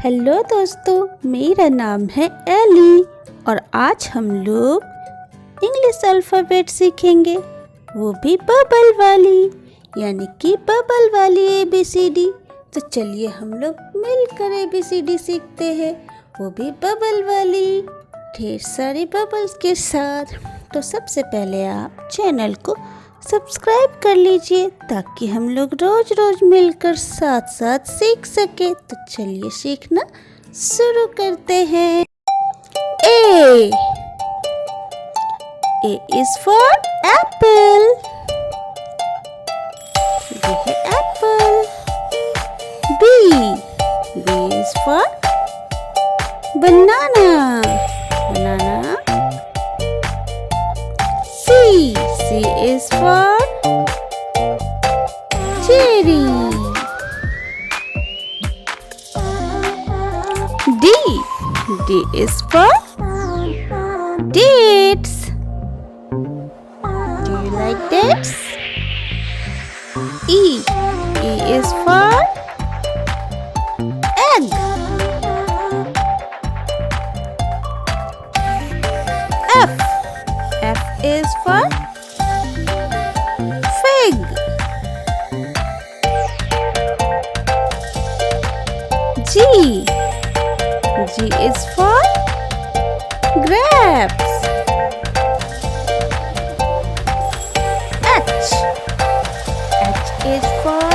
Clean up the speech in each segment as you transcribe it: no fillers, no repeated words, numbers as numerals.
Hello दोस्तों, मेरा नाम है एली और आज हम लोग इंग्लिश अल्फ़ाबेट सीखेंगे, वो भी बबल वाली, यानी कि बबल वाली ABCD। तो चलिए हम लोग मिलकर ABCD सीखते हैं, वो भी बबल वाली, ढेर सारी बबल्स के साथ। तो सबसे पहले आप चैनल को सब्सक्राइब कर लीजिए ताकि हम लोग रोज रोज मिलकर साथ साथ सीख सके। तो चलिए सीखना शुरू करते हैं। ए इज फॉर एप्पल, ये है apple. B is for banana, banana. C is for cherry. D is for dates. Do you like dates? E is for egg. F is for fig. G is for grapes. H is for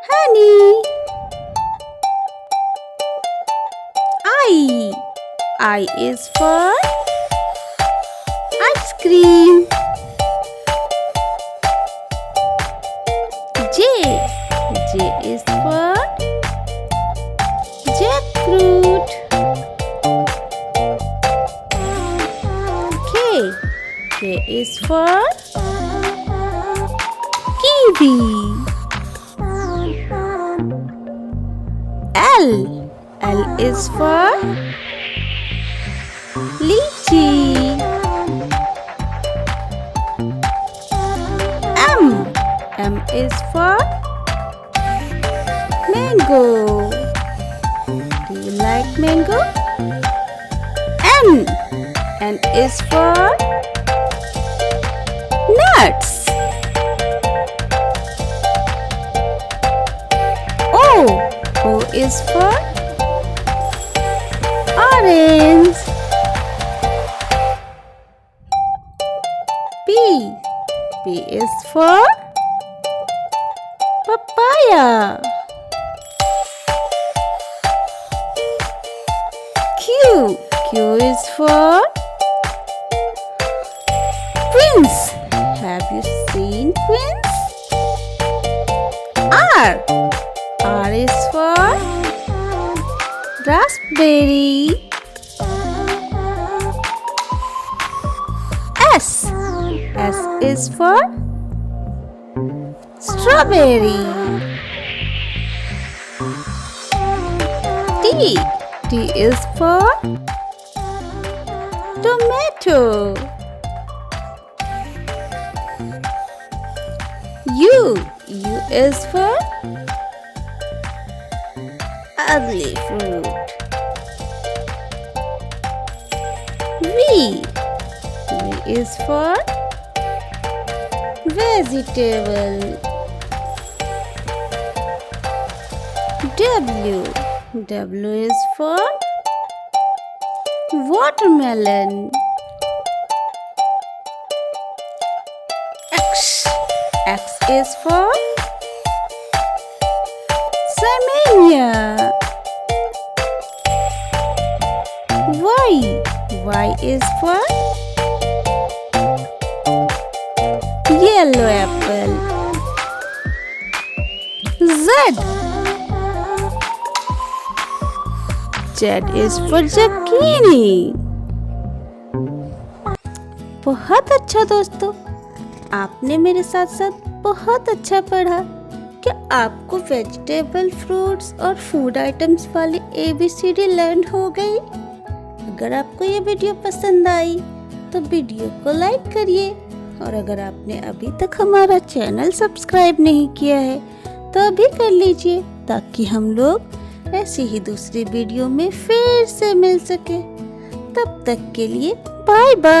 honey. I is for ice cream. J is for jackfruit. K is for kiwi. L is for lychee. M is for mango. Do you like mango? N is for nuts. O is for orange. P is for papaya. Q is for quince. Have you seen quince? R is for raspberry. S is for strawberry. T is for tomato. U is for ugly fruit. V is for vegetable. W is for watermelon. X is for Samania. Y is for yellow apple. Z is for zucchini. बहुत अच्छा दोस्तों, आपने मेरे साथ साथ बहुत अच्छा पढ़ा। क्या आपको वेजिटेबल, फ्रूट्स और फूड आइटम्स वाली ABCD लर्न हो गई? अगर आपको ये वीडियो पसंद आई तो वीडियो को लाइक करिए, और अगर आपने अभी तक हमारा चैनल सब्सक्राइब नहीं किया है तो अभी कर लीजिए ताकि हम लोग ऐसी ही दूसरी वीडियो में फिर से मिल सके। तब तक के लिए बाय बाय।